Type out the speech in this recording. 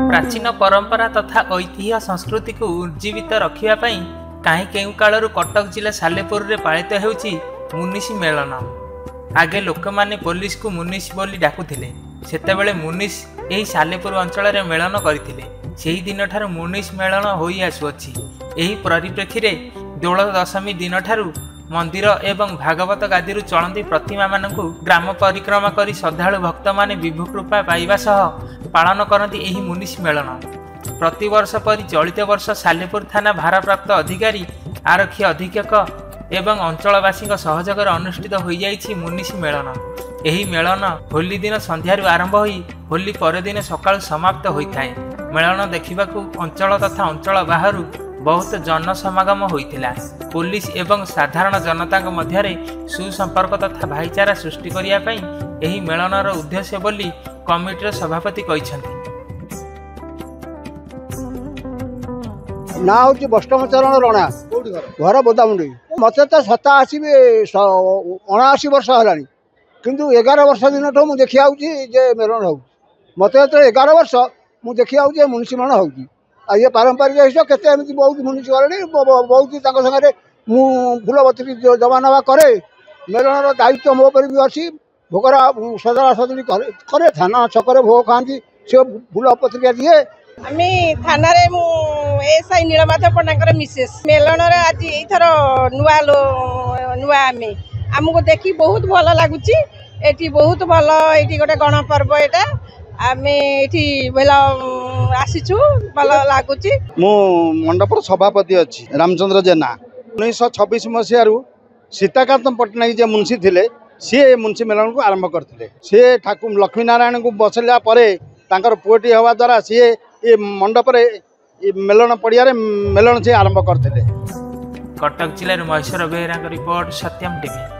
प्राचीन परंपरा तथा ऐतिह्य संस्कृति को उज्जीवित रखापी कहीं केउ कालू कटक जिला सालेपुर में पालित होउछि मुनिसी मेलन। आगे लोक माने पुलिस को मुनिस बोली डाकुथिले। सेतेबेले मुनिस यही सालेपुर अंचल में मेलन करथिले। सेही दिन ठारू मुनिस मेलन होई आसुअछि। एही परिप्रेक्षी रे दोल दशमी दिन ठारू मंदिर एवं भागवत गादी चलती प्रतिमा मानकु ग्राम परिक्रमा करी श्रद्धालु भक्त माने विभु कृपा पाइबा सह पालन करती एही मुनिस मेलन। प्रतिवर्ष परि चलित वर्ष सालेपुर थाना भारप्राप्त अधिकारी आरक्षी अधीक्षक एवं अंचलवासी सहयोग अनुष्ठित हो जाइछि मुनिस मेलन। एही मेलन होली दिन संध्यारू आरंभ होई होली परदिन सकाळु समाप्त होइथाय। मेलन देखिबाकू अंचल तथा अंचल बाहरु बहुत जनसमागम होइथिला। पुलिस एवं साधारण जनता मध्य सुसंपर्क तथा भाईचारा सृष्टि करिया पई एही मेलनर उद्देश्य बोली कमिटीर सभापति कहिसंती। ना हूँ बष्टमचरण रणा घर बोदामुंडी मत तो 87 वर्ष है किंतु 11 वर्ष दिन ठू मुझे देखा मेलन हो मत 11 वर्ष मुझे देखा मुनिसी मेलन हो ये पारंपरिक हिसाब के बहुत मुनिसी गले बहुत सागे फूलबती जमा नवा करे मेलन दायित्व मो पर भी अच्छी भोगरा सजड़ा सजड़ी करे थाना छक भोग खाती से फूल पत्रिका दिए आम थाना एसआई नीलमाधव पंडा मिसेस मेलन आज यथर नुआ नुआ आमको देखी बहुत भल लगुच ये बहुत भल ये गोटे गणपर्व यहाँ आम ये आसीचु भल लगुच मु मंडपर सभापति अच्छी रामचंद्र जेना 1926 मसीह सीताकांत पट्टनायक जे मुंशी थे सी मुंशी मेलन को आरंभ करते सी ठाकुर लक्ष्मी नारायण को बसला पुओटी हवा द्वारा सी ये मंडप मेलन पड़िया मेलन से आरंभ करते। कटक जिले महेश्वर बेहरा रिपोर्ट सत्यम टीवी।